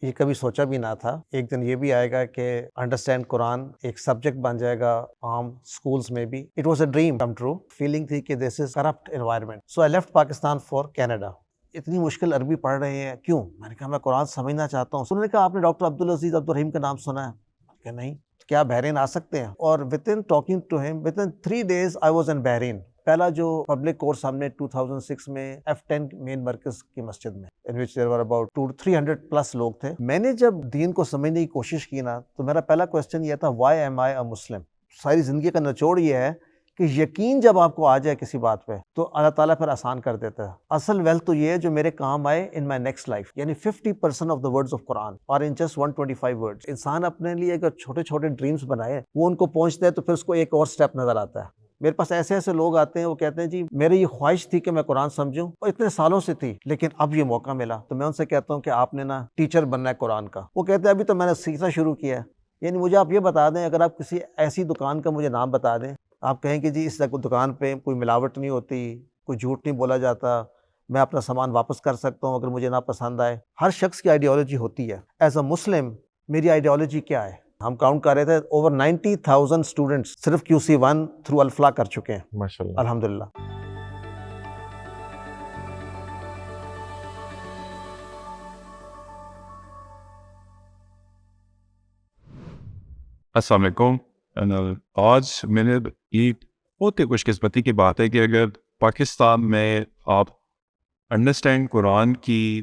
یہ کبھی سوچا بھی نہ تھا ایک دن یہ بھی آئے گا کہ انڈرسٹینڈ قرآن ایک سبجیکٹ بن جائے گا عام سکولز میں بھی. It was a dream come true. Feeling تھی کہ this is corrupt environment. So I left Pakistan for Canada. اتنی مشکل عربی پڑھ رہے ہیں کیوں؟ میں نے کہا میں قرآن سمجھنا چاہتا ہوں. انہوں نے کہا آپ نے ڈاکٹر عبدالعزیز عبدالرحیم کا نام سنا ہے؟ کہ نہیں. کیا بحرین آ سکتے ہیں؟ اور within talking to him within 3 days I was in Bahrain. پہلا جو پبلک کورس ہم نے 2006 میں F10 مین مرکز کی مسجد میں in which there were about 300 plus لوگ تھے. میں نے جب دین کو سمجھنے کی کوشش کی نا تو میرا پہلا کویسچن یہ تھا why am I a Muslim. ساری زندگی کا نچوڑ یہ ہے کہ یقین جب آپ کو آ جائے کسی بات پہ تو اللہ تعالیٰ پھر آسان کر دیتا ہے. اصل ویلتھ تو یہ ہے جو میرے کام آئے in my next life. یعنی 50% of the words of Quran or in just 125 words. انسان اپنے لیے اگر چھوٹے چھوٹے ڈریمز بنائے وہ ان کو پہنچتے ہیں تو پھر اس کو ایک اور سٹیپ نظر آتا ہے. میرے پاس ایسے ایسے لوگ آتے ہیں وہ کہتے ہیں جی میری یہ خواہش تھی کہ میں قرآن سمجھوں اور اتنے سالوں سے تھی لیکن اب یہ موقع ملا. تو میں ان سے کہتا ہوں کہ آپ نے نا ٹیچر بننا ہے قرآن کا. وہ کہتے ہیں ابھی تو میں نے سیکھنا شروع کیا ہے. یعنی مجھے آپ یہ بتا دیں اگر آپ کسی ایسی دکان کا مجھے نام بتا دیں آپ کہیں کہ جی اس دکان پہ کوئی ملاوٹ نہیں ہوتی, کوئی جھوٹ نہیں بولا جاتا, میں اپنا سامان واپس کر سکتا ہوں اگر مجھے نہ پسند آئے. ہر شخص کی آئیڈیالوجی ہوتی ہے. ایز اے مسلم میری آئیڈیالوجی کیا ہے؟ ہم کاؤنٹ کر رہے تھے اوور 90,000 اسٹوڈنٹس صرف QC1 تھرو الفلاح کر چکے ہیں ماشاءاللہ. الحمدللہ. السلام علیکم. آج میرے یہ بہت ہی خوش قسمتی کی بات ہے کہ اگر پاکستان میں آپ انڈرسٹینڈ قرآن کی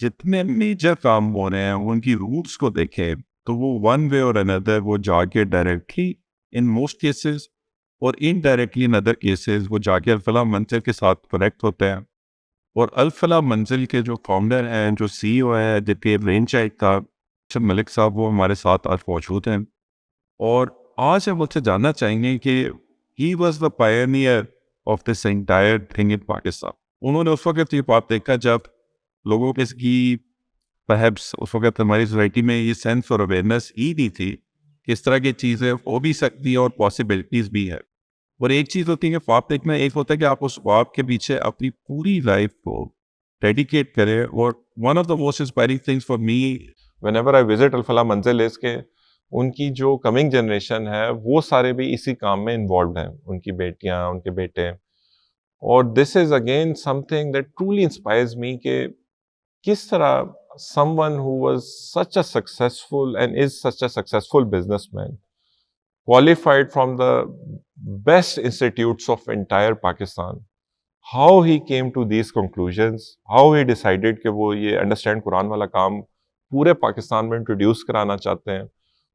جتنے میجر کام ہو رہے ہیں ان کی روٹس کو دیکھیں تو وہ ون وے اور اندر وہ جا کے ڈائریکٹلی ان موسٹ کیسز اور انڈائریکٹلی ان ادر کیسز وہ جا کے الفلاح منزل کے ساتھ کنیکٹ ہوتے ہیں. اور الفلاح منزل کے جو فاؤنڈر ہیں, جو CEO ہیں, جن کے برین چائلڈ تھا ملک صاحب, وہ ہمارے ساتھ آج موجود ہیں. اور آج ہم مجھ سے جاننا چاہیں گے کہ he was the pioneer of this entire thing in Pakistan. انہوں نے اس وقت یہ بات دیکھا جب لوگوں کے اس کی پرہیپس اس وقت ہماری سوسائٹی میں یہ سینس اور اویئرنیس ہی نہیں تھی کہ اس طرح کی چیزیں ہو بھی سکتی ہیں اور پاسبلٹیز بھی ہے. اور ایک چیز ہوتی ہے کہ خواب دیکھنا, ایک ہوتا ہے کہ آپ اس خواب کے پیچھے اپنی پوری لائف کو ڈیڈیکیٹ کریں. اور one of the most inspiring things for me when ever I visit الفلاح منزل از کہ ان کی جو کمنگ جنریشن ہے وہ سارے بھی اسی کام میں انوالوڈ ہیں, ان کی بیٹیاں, ان کے بیٹے. اور this is again something that truly inspires me کہ کس طرح someone who was such a successful and is such a successful businessman, qualified from the best institutes of entire Pakistan, how he came to these conclusions, how he decided کہ وہ یہ understand قرآن والا کام پورے پاکستان میں introduce کرانا چاہتے ہیں,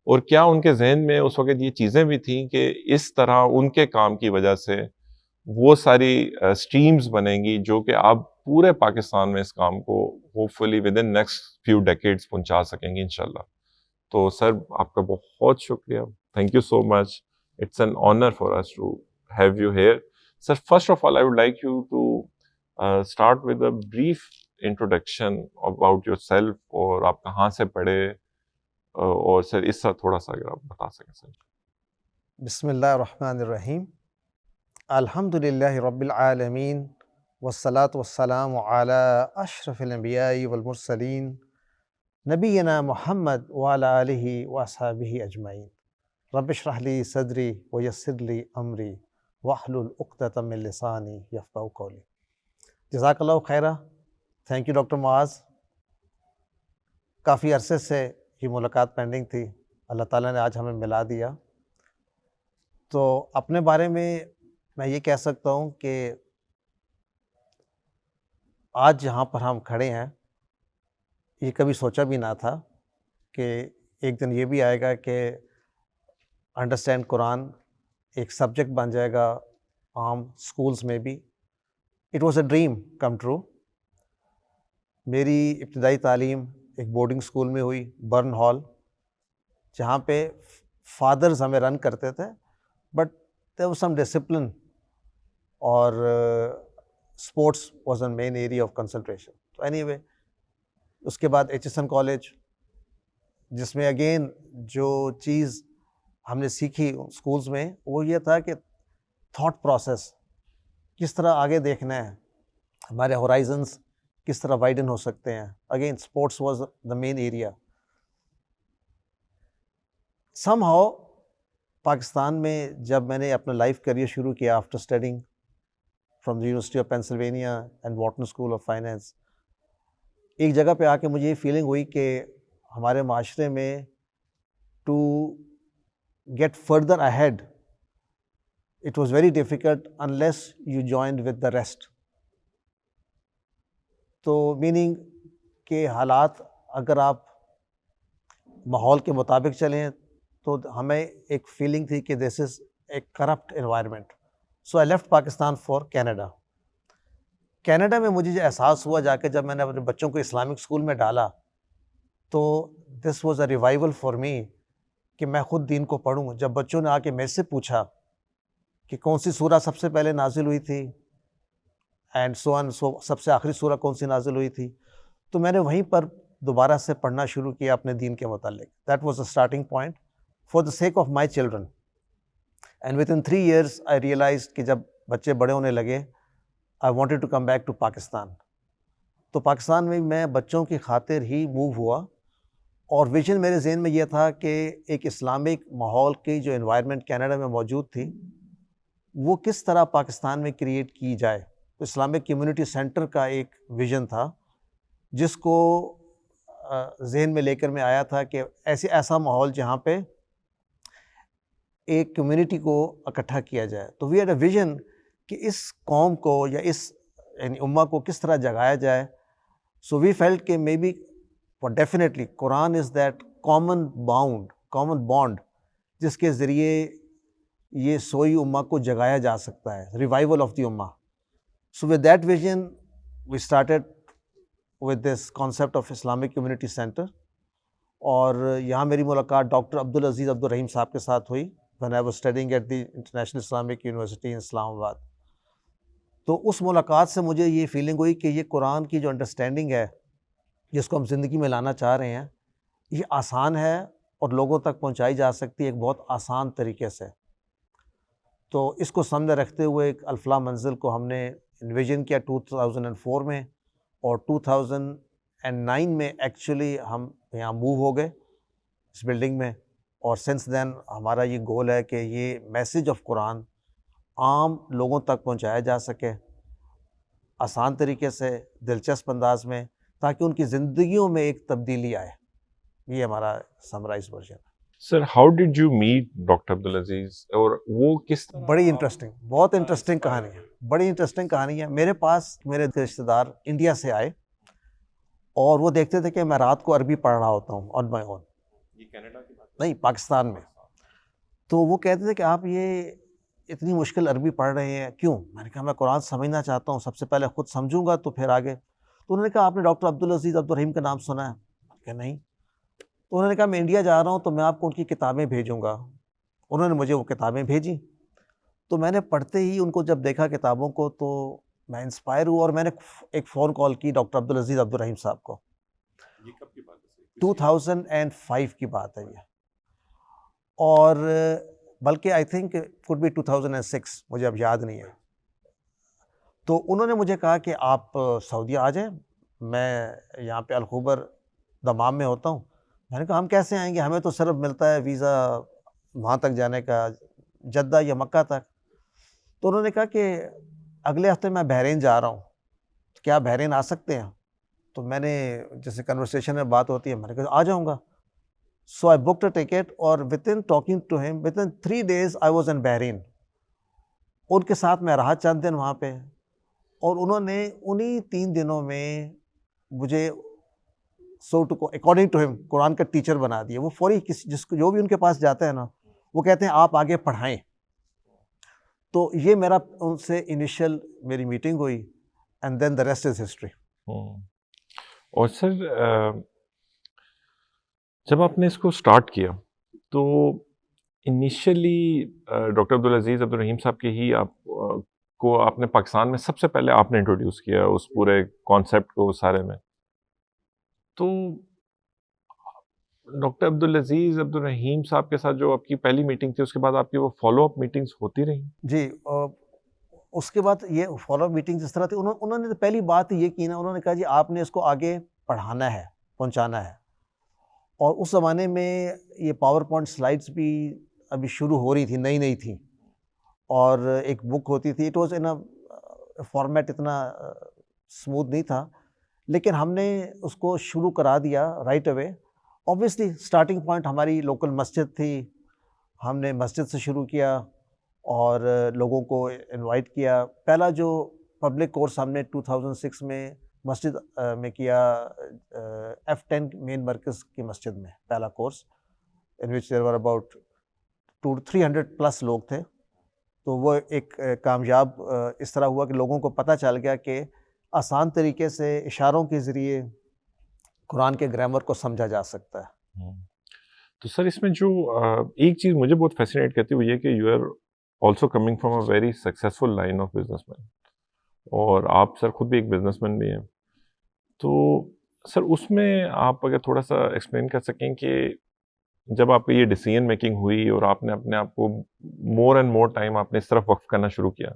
اور کیا ان کے ذہن میں اس وقت یہ چیزیں بھی تھیں کہ اس طرح ان کے کام کی وجہ سے وہ ساری اسٹریمز بنیں گی جو کہ آپ پورے پاکستان میں اس کام کو hope fully with in next few decades پہنچا سکیں گے انشاءاللہ. تو سر آپ کا بہت شکریہ, thank you so much. It's an honour for us to have you here. Sir first of all I would like you to start with a brief introduction about yourself, اور آپ کہاں سے پڑھے, اور سر اس طرح تھوڑا سا اگر آپ بتا سکیں سر. بسم اللہ الرحمن الرحیم. الحمدللہ رب العالمین والصلاة والسلام علی اشرف الانبیاء والمرسلین نبینا محمد وعلی آلہ واصحابہ اجمعین. رب اشرح لی صدری ویسر لی امری واحلل عقدۃ من لسانی یفقہوا قولی. جزاک اللہ خیرہ. تھینک یو ڈاکٹر معاذ. کافی عرصے سے یہ ملاقات پینڈنگ تھی, اللہ تعالیٰ نے آج ہمیں ملا دیا. تو اپنے بارے میں یہ کہہ سکتا ہوں کہ آج جہاں پر ہم کھڑے ہیں یہ کبھی سوچا بھی نہ تھا کہ ایک دن یہ بھی آئے گا کہ انڈرسٹینڈ قرآن ایک سبجیکٹ بن جائے گا عام سکولز میں بھی. It was a dream come true. میری ابتدائی تعلیم ایک بورڈنگ اسکول میں ہوئی, برن ہال, جہاں پہ فادرز ہمیں رن کرتے تھے, but there was some discipline, اور sports was an main area of concentration. تو اینی وے اس کے بعد HSN کالج, جس میں اگین جو چیز ہم نے سیکھی اسکولز میں وہ یہ تھا کہ تھاٹ پروسیس کس طرح آگے دیکھنا ہے, ہمارے ہورائزنس کس طرح وائڈن ہو سکتے ہیں. Again sports was the main area. somehow Pakistan میں جب میں نے اپنا لائف کیریئر شروع کیا after studying from the University of Pennsylvania and Wharton School of Finance, ایک جگہ پہ آ کے مجھے یہ فیلنگ ہوئی کہ ہمارے معاشرے میں to get further ahead it was very difficult unless you joined with the rest. تو میننگ کہ حالات اگر آپ ماحول کے مطابق چلیں تو ہمیں ایک فیلنگ تھی کہ this is a corrupt environment. So I left Pakistan for Canada. Canada میں مجھے جو احساس ہوا جا کے جب میں نے اپنے بچوں کو اسلامک اسکول میں ڈالا تو this was a revival for me کہ میں خود دین کو پڑھوں. جب بچوں نے آ کے میرے سے پوچھا کہ کون سی سورہ سب سے پہلے نازل ہوئی تھی اینڈ سو سب سے آخری سورہ کون سی نازل ہوئی تھی، تو میں نے وہیں پر دوبارہ سے پڑھنا شروع کیا اپنے دین کے متعلق. That was a starting point for the sake of my children. And within 3 years I realised کہ جب بچے بڑے ہونے لگے I wanted to come back to Pakistan. تو پاکستان میں میں بچوں کی خاطر ہی موو ہوا، اور ویژن میرے ذہن میں یہ تھا کہ ایک اسلامک ماحول کی جو انوائرمنٹ کینیڈا میں موجود تھی وہ کس طرح پاکستان میں کریٹ کی جائے. تو اسلامک کمیونٹی سینٹر کا ایک ویژن تھا جس کو ذہن میں لے کر میں آیا تھا کہ ایسا ماحول جہاں پہ ایک کمیونٹی کو اکٹھا کیا جائے. تو وی ہیڈ اے ویژن کہ اس قوم کو یا اس یعنی امہ کو کس طرح جگایا جائے. سو وی فیلٹ کہ مے بی ڈیفینیٹلی قرآن از دیٹ کامن بانڈ جس کے ذریعے یہ سوئی امہ کو جگایا جا سکتا ہے، ریوائول آف دی امہ. So with that vision we started with this concept of Islamic community centre. اور یہاں میری ملاقات ڈاکٹر عبدالعزیز عبدالرحیم صاحب کے ساتھ ہوئی when I was studying at the International Islamic University in Islam Abad. تو اس ملاقات سے مجھے یہ فیلنگ ہوئی کہ یہ قرآن کی جو انڈرسٹینڈنگ ہے جس کو ہم زندگی میں لانا چاہ رہے ہیں یہ آسان ہے اور لوگوں تک پہنچائی جا سکتی ہے ایک بہت آسان طریقے سے. تو اس کو سامنے رکھتے ہوئے ایک الفلاح منزل کو ہم نے انویژن کیا 2004 میں، اور 2009 میں ایکچولی ہم یہاں موو ہو گئے اس بلڈنگ میں. اور سنس دین ہمارا یہ گول ہے کہ یہ میسیج آف قرآن عام لوگوں تک پہنچایا جا سکے آسان طریقے سے، دلچسپ انداز میں، تاکہ ان کی زندگیوں میں ایک تبدیلی آئے. یہ ہمارا سمرائز ورژن ہے. Sir how did you meet doctor Abdulaziz, اور وہ کس طرح؟ بڑی انٹرسٹنگ، بہت انٹرسٹنگ کہانی ہے، بڑی انٹرسٹنگ کہانی ہے. میرے پاس میرے رشتہ دار انڈیا سے آئے اور وہ دیکھتے تھے کہ میں رات کو عربی پڑھ رہا ہوتا ہوں آن مائی اون. یہ کینیڈا کی بات نہیں، پاکستان میں. تو وہ کہتے تھے کہ آپ یہ اتنی مشکل عربی پڑھ رہے ہیں کیوں؟ میں نے کہا میں قرآن سمجھنا چاہتا ہوں، سب سے پہلے خود سمجھوں گا تو پھر آگے. تو انہوں نے کہا آپ نے ڈاکٹر عبدالعزیز عبدالرحیم کا نام سنا ہے؟ کہ نہیں. تو انہوں نے کہا میں انڈیا جا رہا ہوں تو میں آپ کو ان کی کتابیں بھیجوں گا. انہوں نے مجھے وہ کتابیں بھیجی. تو میں نے پڑھتے ہی ان کو جب دیکھا کتابوں کو تو میں انسپائر ہوا، اور میں نے ایک فون کال کی ڈاکٹر عبدالعزیز عبدالرحیم صاحب کو. یہ کب کی بات ہے؟ 2005 کی بات ہے یہ، اور بلکہ آئی تھنک کوڈ بی 2006، مجھے اب یاد نہیں ہے. تو انہوں نے مجھے کہا کہ آپ سعودیہ آ جائیں، میں یہاں پہ الخبر دمام میں ہوتا ہوں. میں نے کہا ہم کیسے آئیں گے، ہمیں تو صرف ملتا ہے ویزا وہاں تک جانے کا، جدہ یا مکہ تک. تو انہوں نے کہا کہ اگلے ہفتے میں بحرین جا رہا ہوں، تو کیا بحرین آ سکتے ہیں؟ تو میں نے جیسے کنورسیشن میں بات ہوتی ہے میں نے کہا آ جاؤں گا. So I booked a ticket, اور within talking to him within 3 days I was in Bahrain. ان کے ساتھ میں رہا چند دن وہاں پہ، اور انہوں نے انہی 3 دنوں میں مجھے اکارڈنگ ٹو ہم قرآن کا ٹیچر بنا دیا. وہ فوری جو بھی ان کے پاس جاتا ہے نا وہ کہتے ہیں آپ آگے پڑھائیں. تو یہ میرا ان سے انیشیل میری میٹنگ ہوئی، and then the rest is history. اور سر جب آپ نے اس کو سٹارٹ کیا تو انیشلی ڈاکٹر عبدالعزیز عبدالرحیم صاحب کے ہی آپ کو آپ نے پاکستان میں سب سے پہلے آپ نے انٹروڈیوس کیا اس پورے کانسیپٹ کو سارے میں. تو ڈاکٹر عبدالعزیز عبدالرحیم صاحب کے ساتھ جو آپ کی پہلی میٹنگ تھی اس کے بعد آپ کی وہ فالو اپ میٹنگز ہوتی رہیں؟ جی، اس کے بعد یہ فالو اپ میٹنگ جس طرح تھی، انہوں نے پہلی بات یہ کی نا، انہوں نے کہا جی آپ نے اس کو آگے پڑھانا ہے، پہنچانا ہے. اور اس زمانے میں یہ پاور پوائنٹ سلائڈس بھی ابھی شروع ہو رہی تھی، نئی تھیں، اور ایک بک ہوتی تھی. اٹ واز ان فارمیٹ اتنا اسموتھ نہیں تھا، لیکن ہم نے اس کو شروع کرا دیا right away. Obviously starting point ہماری لوکل مسجد تھی، ہم نے مسجد سے شروع کیا اور لوگوں کو انوائٹ کیا. پہلا جو پبلک کورس ہم نے 2006 میں مسجد میں کیا، F10 مین مرکز کی مسجد میں پہلا course, in which there were about 300 plus لوگ تھے. تو وہ ایک کامیاب اس طرح ہوا کہ لوگوں کو پتہ چل گیا کہ آسان طریقے سے اشاروں کے ذریعے قرآن کے گرامر کو سمجھا جا سکتا ہے. تو سر اس میں جو ایک چیز مجھے بہت فیسینیٹ کرتی ہے وہ یہ کہ you are also coming from a very successful line of businessman, اور آپ سر خود بھی ایک بزنس مین بھی ہیں. تو سر اس میں آپ اگر تھوڑا سا ایکسپلین کر سکیں کہ جب آپ کو یہ ڈیسیژن میکنگ ہوئی اور آپ نے اپنے آپ کو مور اینڈ مور ٹائم آپ نے اس طرف وقف کرنا شروع کیا،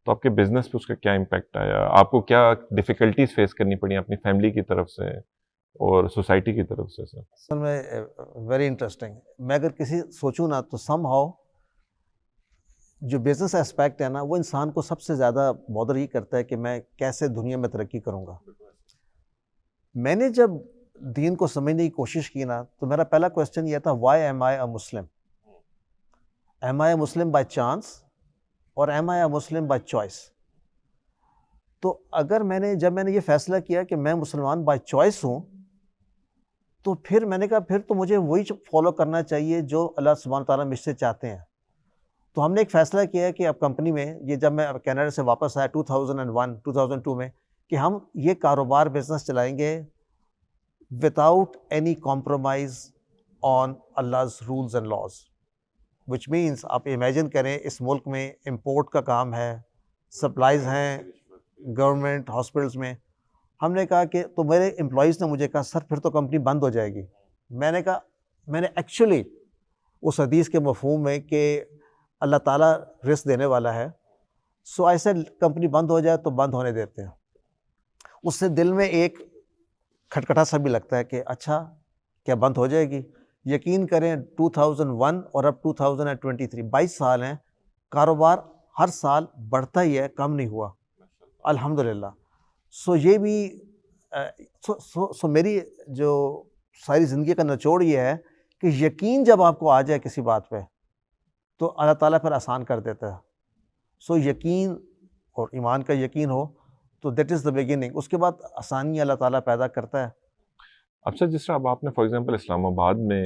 تو آپ کے بزنس پہ اس کا کیا امپیکٹ آیا؟ آپ کو کیا ڈیفیکلٹیز فیس کرنی پڑی اپنی فیملی کی طرف سے اور سوسائٹی کی طرف سے؟ سر اصل میں ویری انٹرسٹنگ، میں اگر کسی سوچوں نا تو سم ہاؤ جو بزنس اسپیکٹ ہے نا وہ انسان کو سب سے زیادہ بادر ہی کرتا ہے کہ میں کیسے دنیا میں ترقی کروں گا. میں نے جب دین کو سمجھنے کی کوشش کی نا تو میرا پہلا کویسچن یہ تھا، why am I a Muslim? Am I a Muslim by chance اور am I a Muslim by choice? تو اگر جب میں نے یہ فیصلہ کیا کہ میں مسلمان بائی چوائس ہوں، تو پھر میں نے کہا پھر تو مجھے وہی فالو کرنا چاہیے جو اللہ سبحانہ تعالیٰ مجھ سے چاہتے ہیں. تو ہم نے ایک فیصلہ کیا کہ اب کمپنی میں یہ جب میں کینیڈا سے واپس آیا 2002 میں کہ ہم یہ کاروبار بزنس چلائیں گے without any compromise on Allah's rules and laws, which means آپ امیجن کریں اس ملک میں امپورٹ کا کام ہے، سپلائز ہیں گورنمنٹ ہاسپٹلس میں. ہم نے کہا کہ تو میرے امپلائیز نے مجھے کہا سر پھر تو کمپنی بند ہو جائے گی. میں نے کہا میں نے ایکچولی اس حدیث کے مفہوم میں کہ اللہ تعالیٰ رزق دینے والا ہے، سو ایسے کمپنی بند ہو جائے تو بند ہونے دیتے ہیں. اس سے دل میں ایک کھٹکھٹا سا بھی لگتا ہے کہ اچھا کیا بند ہو جائے گی. یقین کریں 2001 اور اب 2023 22 سال ہیں، کاروبار ہر سال بڑھتا ہی ہے، کم نہیں ہوا الحمدللہ. سو یہ بھی سو میری جو ساری زندگی کا نچوڑ یہ ہے کہ یقین جب آپ کو آ جائے کسی بات پہ تو اللہ تعالیٰ پھر آسان کر دیتا ہے. سو یقین اور ایمان کا یقین ہو تو دیٹ از دا بگننگ، اس کے بعد آسانی اللہ تعالیٰ پیدا کرتا ہے. اب سر جس طرح آپ نے فار ایگزامپل اسلام آباد میں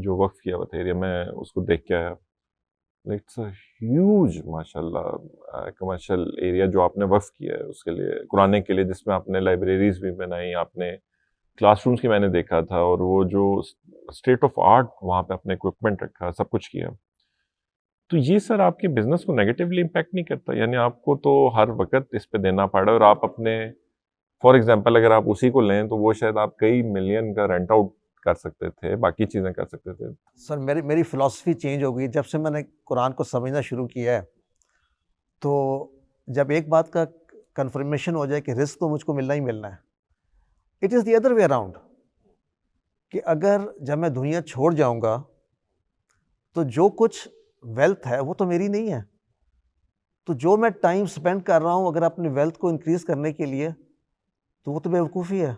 جو وقف کیا ہوا تھا ایریا، میں اس کو دیکھ کے آیا، اٹس اے ہیوج ماشاء اللہ کمرشل ایریا جو آپ نے وقف کیا ہے اس کے لیے، قرآن کے لیے، جس میں آپ نے لائبریریز بھی بنائی، آپ نے کلاس رومس کی میں نے دیکھا تھا، اور وہ جو اسٹیٹ آف آرٹ وہاں پہ اپنے اکوپمنٹ رکھا، سب کچھ کیا. تو یہ سر آپ کے بزنس کو نیگیٹیولی امپیکٹ نہیں کرتا؟ یعنی آپ کو تو ہر وقت اس پہ دینا پڑا، اور آپ اپنے فار ایگزامپل اگر آپ اسی کو لیں تو وہ شاید آپ کئی ملین کا رینٹ آؤٹ کر سکتے تھے، باقی چیزیں کر سکتے تھے. سر میری فلاسفی چینج ہو گئی جب سے میں نے قرآن کو سمجھنا شروع کیا ہے. تو جب ایک بات کا کنفرمیشن ہو جائے کہ رزق تو مجھ کو ملنا ہی ملنا ہے، it is the other way around, کہ اگر جب میں دنیا چھوڑ جاؤں گا تو جو کچھ ویلتھ ہے وہ تو میری نہیں ہے. تو جو میں ٹائم سپینڈ کر رہا ہوں اگر اپنی ویلتھ کو انکریز کرنے کے لیے تو وہ تو بیوقوفی ہے.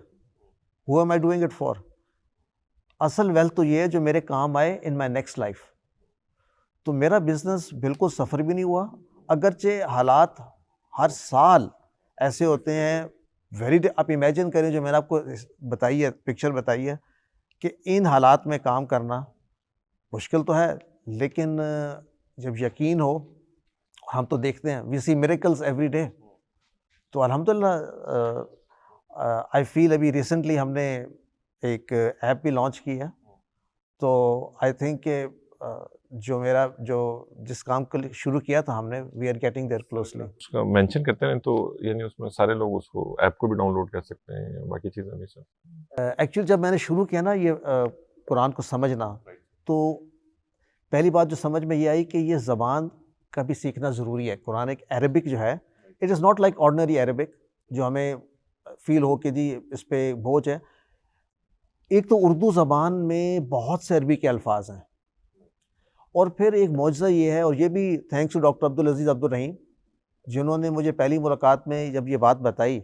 Who am I doing it for? اصل ویلتھ تو یہ ہے جو میرے کام آئے ان مائی نیکسٹ لائف. تو میرا بزنس بالکل سفر بھی نہیں ہوا، اگرچہ حالات ہر سال ایسے ہوتے ہیں آپ امیجن کریں جو میں نے آپ کو بتائی ہے، پکچر بتائی ہے کہ ان حالات میں کام کرنا مشکل تو ہے، لیکن جب یقین ہو، ہم تو دیکھتے ہیں وی سی میریکلز ایوری ڈے. تو الحمدللہ آئی فیل ابھی ریسنٹلی ہم نے ایک ایپ بھی لانچ کی ہے. تو آئی تھنک کہ جو جس کام کو شروع کیا تھا ہم نے، we are getting there closely. اس کا مینشن کرتے ہیں تو یعنی اس میں سارے لوگ اس کو ایپ کو بھی ڈاؤن لوڈ کر سکتے ہیں، باقی چیزیں بھی. سر ایکچولی جب میں نے شروع کیا نا یہ قرآن کو سمجھنا، تو پہلی بات جو سمجھ میں یہ آئی کہ یہ زبان کا بھی سیکھنا ضروری ہے. قرآن ایک عربک جو ہے، it is not like ordinary Arabic جو ہمیں فیل ہو کہ جی اس پہ بوجھ ہے. ایک تو اردو زبان میں بہت سے عربی کے الفاظ ہیں، اور پھر ایک معجزہ یہ ہے، اور یہ بھی thanks to doctor Abdulaziz Abdulrahim, جنہوں نے مجھے پہلی ملاقات میں جب یہ بات بتائی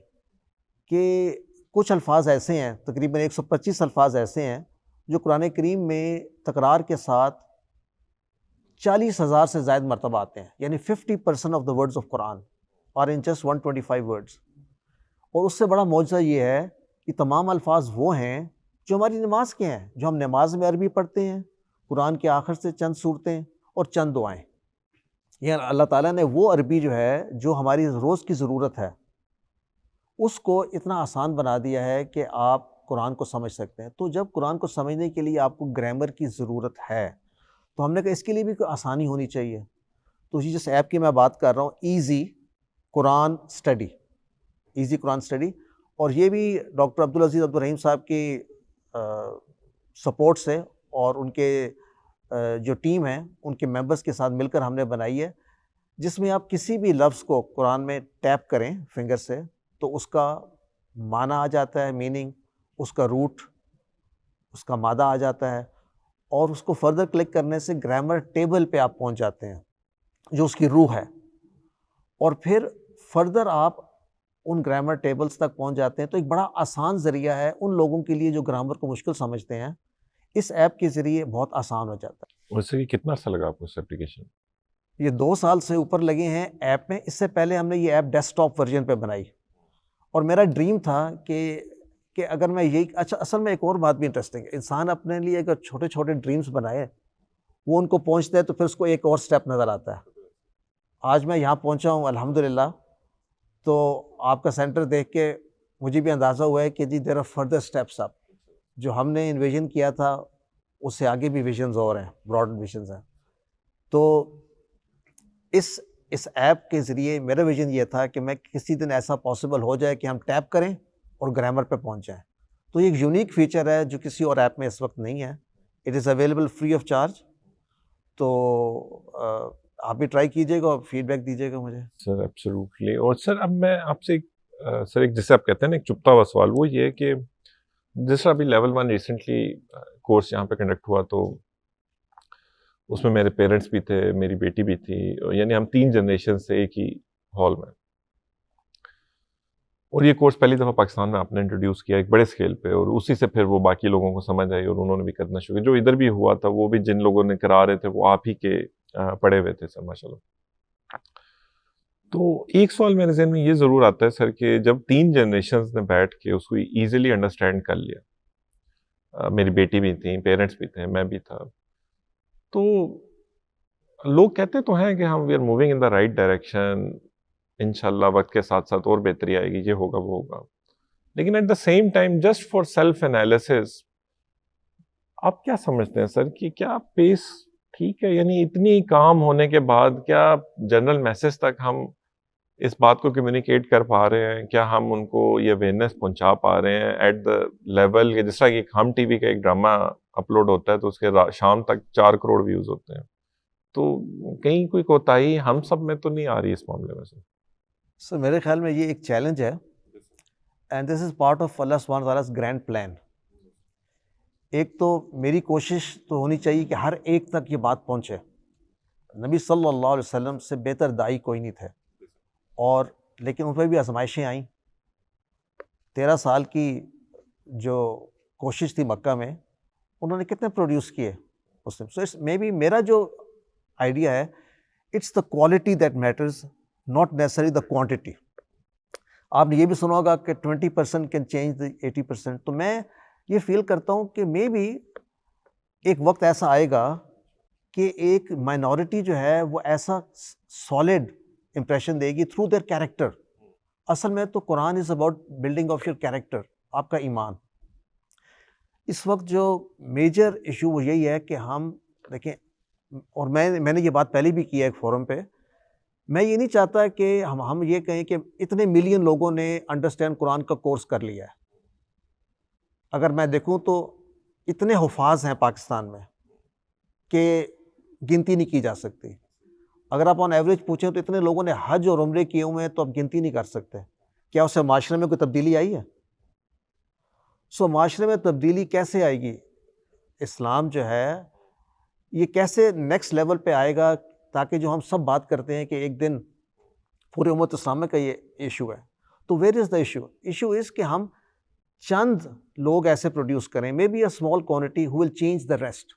کہ کچھ الفاظ ایسے ہیں، تقریباً 125 الفاظ ایسے ہیں جو قرآن کریم میں تکرار کے ساتھ 40,000 سے زائد مرتبہ آتے ہیں، یعنی 50% آف دا ورڈز آف قرآن اور ان جسٹ 125 ورڈز. اور اس سے بڑا معجزہ یہ ہے کہ تمام الفاظ وہ ہیں جو ہماری نماز کے ہیں، جو ہم نماز میں عربی پڑھتے ہیں، قرآن کے آخر سے چند صورتیں اور چند دعائیں. یعنی اللہ تعالیٰ نے وہ عربی جو ہے جو ہماری روز کی ضرورت ہے اس کو اتنا آسان بنا دیا ہے کہ آپ قرآن کو سمجھ سکتے ہیں. تو جب قرآن کو سمجھنے کے لیے آپ کو گرامر کی ضرورت ہے تو ہم نے کہا اس کے لیے بھی کوئی آسانی ہونی چاہیے. تو جس ایپ کی میں بات کر رہا ہوں، ایزی قرآن اسٹڈی، ایزی قرآن اسٹڈی، اور یہ بھی ڈاکٹر عبدالعزیز عبدالرحیم صاحب کی سپورٹ سے اور ان کے جو ٹیم ہے ان کے ممبرس کے ساتھ مل کر ہم نے بنائی ہے، جس میں آپ کسی بھی لفظ کو قرآن میں ٹیپ کریں فنگر سے تو اس کا معنی آ جاتا ہے، میننگ، اس کا روٹ، اس کا مادہ آ جاتا ہے، اور اس کو فردر کلک کرنے سے گرامر ٹیبل پہ آپ پہنچ جاتے ہیں جو اس کی روح ہے، اور پھر فردر آپ ان گرامر ٹیبلز تک پہنچ جاتے ہیں. تو ایک بڑا آسان ذریعہ ہے ان لوگوں کے لیے جو گرامر کو مشکل سمجھتے ہیں، اس ایپ کے ذریعے بہت آسان ہو جاتا ہے. اس سے کتنا عرصہ لگا آپ کو اس اپلیکیشن؟ یہ 2 سال سے اوپر لگے ہیں ایپ میں. اس سے پہلے ہم نے یہ ایپ ڈیسک ٹاپ ورژن پہ بنائی، اور میرا ڈریم تھا کہ اگر میں یہی اصل میں ایک اور بات بھی انٹرسٹنگ ہے، انسان اپنے لیے اگر چھوٹے چھوٹے ڈریمز بنائے وہ ان کو پہنچتے ہیں تو پھر اس کو ایک اور سٹیپ نظر آتا ہے. آج میں یہاں پہنچا ہوں الحمدللہ، تو آپ کا سینٹر دیکھ کے مجھے بھی اندازہ ہوا ہے کہ جی دیر آر فردر اسٹیپس اپ. جو ہم نے انویژن کیا تھا اس سے آگے بھی ویژنز اور ہیں، براڈ ویژنز ہیں. تو اس ایپ کے ذریعے میرا ویژن یہ تھا کہ میں کسی دن ایسا پاسبل ہو جائے کہ ہم ٹیپ کریں اور گرامر پہ پہنچ جائیں. تو یہ ایک یونیک فیچر ہے جو کسی اور ایپ میں اس وقت نہیں ہے. It is available free of charge. تو آپ بھی ٹرائی کیجیے گا اور فیڈ بیک دیجیے گا مجھے. سر ایبسلیوٹلی. اور سر اب میں آپ سے سر ایک جسے آپ کہتے ہیں نا ایک چپتا ہوا سوال، وہ یہ ہے کہ جس طرح ابھی لیول 1 ریسنٹلی کورس یہاں پہ کنڈکٹ ہوا تو اس میں میرے پیرنٹس بھی تھے، میری بیٹی بھی تھی، یعنی ہم 3 جنریشن سے ایک ہی ہال میں. اور یہ کورس پہلی دفعہ پاکستان میں آپ نے انٹروڈیوس کیا ایک بڑے اسکیل پہ، اور اسی سے پھر وہ باقی لوگوں کو سمجھ آئی اور انہوں نے بھی کرنا شروع کیا. جو ادھر بھی ہوا تھا وہ بھی جن لوگوں نے کرا رہے تھے وہ آپ ہی کے پڑھے ہوئے تھے سر، ماشاء اللہ. تو ایک سوال میرے ذہن میں یہ ضرور آتا ہے سر کہ جب 3 جنریشنز نے بیٹھ کے اس کو ایزیلی انڈرسٹینڈ کر لیا، میری بیٹی بھی تھی، پیرنٹس بھی تھے، میں بھی تھا، تو لوگ کہتے تو ہیں کہ ہم we are moving in the right direction, انشاءاللہ وقت کے ساتھ ساتھ اور بہتری آئے گی، یہ ہوگا وہ ہوگا. لیکن at the same time just for self analysis آپ کیا سمجھتے ہیں سر کہ کیا پیس ٹھیک ہے؟ یعنی اتنی کام ہونے کے بعد کیا جنرل میسج تک ہم اس بات کو کمیونیکیٹ کر پا رہے ہیں؟ کیا ہم ان کو یہ اویئرنیس پہنچا پا رہے ہیں ایٹ دا لیول کہ جس طرح کہ ہم ٹی وی کا ایک ڈرامہ اپلوڈ ہوتا ہے تو اس کے شام تک 4 کروڑ ویوز ہوتے ہیں، تو کہیں کوئی کوتاہی ہم سب میں تو نہیں آ رہی اس معاملے میں؟ سر میرے خیال میں یہ ایک چیلنج ہے، and this is part of Allah سبحانہ تعالیٰ گرینڈ پلان. ایک تو میری کوشش تو ہونی چاہیے کہ ہر ایک تک یہ بات پہنچے. نبی صلی اللہ علیہ وسلم سے بہتر داعی کوئی نہیں تھے، اور لیکن ان پہ بھی آزمائشیں آئیں. 13 سال کی جو کوشش تھی مکہ میں، انہوں نے کتنے پروڈیوس کیے مسلم. سو اٹس مے بی میرا جو آئیڈیا ہے، it's the quality that matters, not necessary the quantity. آپ نے یہ بھی سنا ہوگا کہ 20% کین چینج دی 80%. تو میں یہ فیل کرتا ہوں کہ مے بی ایک وقت ایسا آئے گا کہ ایک مائنورٹی جو ہے وہ ایسا سالڈ امپریشن دے گی تھرو دیئر کیریکٹر. اصل میں تو Quran is about building of your character, آپ کا ایمان. اس وقت جو میجر ایشو وہ یہی ہے کہ ہم دیکھیں، اور میں نے یہ بات پہلے بھی کی ہے ایک فورم پہ، میں یہ نہیں چاہتا کہ ہم یہ کہیں کہ اتنے ملین لوگوں نے انڈرسٹینڈ قرآن کا کورس کر لیا ہے. اگر میں دیکھوں تو اتنے حفاظ ہیں پاکستان میں کہ گنتی نہیں کی جا سکتی. اگر آپ آن ایوریج پوچھیں تو اتنے لوگوں نے حج اور عمرے کیے ہوئے ہیں تو آپ گنتی نہیں کر سکتے. کیا اس سے معاشرے میں کوئی تبدیلی آئی ہے؟ سو معاشرے میں تبدیلی کیسے آئے گی؟ اسلام جو ہے یہ کیسے نیکسٹ لیول پہ آئے گا تاکہ جو ہم سب بات کرتے ہیں کہ ایک دن پورے امت اسلام کا یہ ایشو ہے. تو where is the issue? Issue is کہ ہم چند لوگ ایسے پروڈیوس کریں, may be a small quantity who will change the rest.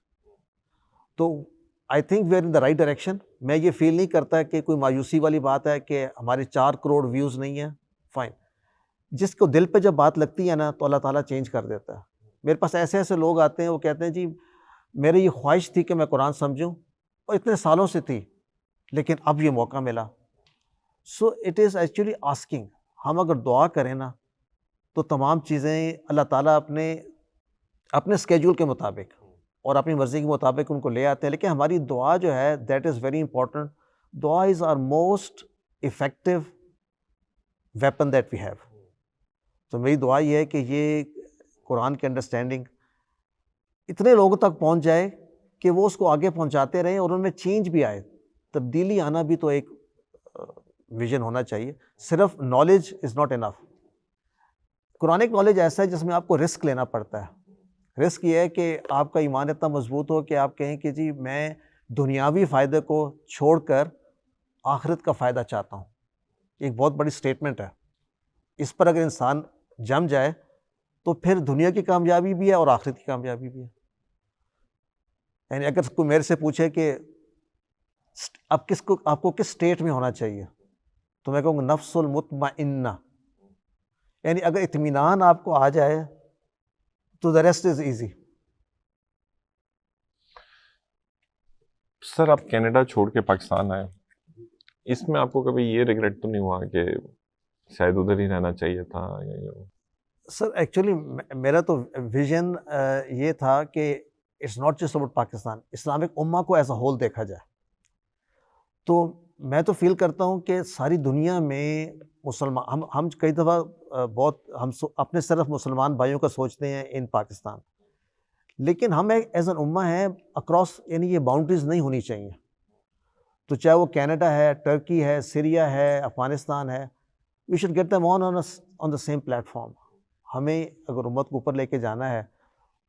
So I think we are in the right direction. میں یہ فیل نہیں کرتا کہ کوئی مایوسی والی بات ہے کہ ہمارے 4 کروڑ ویوز نہیں ہیں. فائن, جس کو دل پہ جب بات لگتی ہے نا تو اللہ تعالیٰ چینج کر دیتا ہے. میرے پاس ایسے ایسے لوگ آتے ہیں, وہ کہتے ہیں جی میری یہ خواہش تھی کہ میں قرآن سمجھوں اور اتنے سالوں سے تھی, لیکن اب یہ موقع ملا. So it is actually asking. ہم اگر دعا کریں نا تو تمام چیزیں اللہ تعالیٰ اپنے اسکیجول کے مطابق اور اپنی مرضی کے مطابق ان کو لے آتے ہیں. لیکن ہماری دعا جو ہے دیٹ از ویری امپورٹنٹ. دعا is our most effective weapon that we have. تو میری دعا یہ ہے کہ یہ قرآن کی انڈرسٹینڈنگ اتنے لوگوں تک پہنچ جائے کہ وہ اس کو آگے پہنچاتے رہیں اور ان میں چینج بھی آئے. تبدیلی آنا بھی تو ایک ویژن ہونا چاہیے. صرف knowledge is not enough. Quranic knowledge ایسا ہے جس میں آپ کو رسک لینا پڑتا ہے. رسک یہ ہے کہ آپ کا ایمان اتنا مضبوط ہو کہ آپ کہیں کہ جی میں دنیاوی فائدے کو چھوڑ کر آخرت کا فائدہ چاہتا ہوں. ایک بہت بڑی سٹیٹمنٹ ہے. اس پر اگر انسان جم جائے تو پھر دنیا کی کامیابی بھی ہے اور آخرت کی کامیابی بھی ہے. یعنی اگر کوئی میرے سے پوچھے کہ آپ کو کس اسٹیٹ میں ہونا چاہیے تو میں کہوں گا نفس المطمئنہ. یعنی اگر اطمینان آپ کو آ جائے تو the rest is easy. سر آپ کینیڈا چھوڑ کے پاکستان آئے, اس میں آپ کو کبھی یہ ریگریٹ تو نہیں ہوا کہ شاید ادھر ہی رہنا چاہیے تھا؟ سر ایکچولی میرا تو ویژن یہ تھا کہ it's not just about Pakistan, Islamic امہ کو ایز اے ہول دیکھا جائے. تو میں تو فیل کرتا ہوں کہ ساری دنیا میں مسلمان ہم کئی دفعہ بہت ہم اپنے صرف مسلمان بھائیوں کا سوچتے ہیں ان پاکستان, لیکن ہم ایز این امہ ہیں اکراس, یعنی یہ باؤنڈریز نہیں ہونی چاہیے. تو چاہے وہ کینیڈا ہے, ٹرکی ہے, سیریا ہے, افغانستان ہے, we should get them on the same platform. ہمیں اگر امت کو اوپر لے کے جانا ہے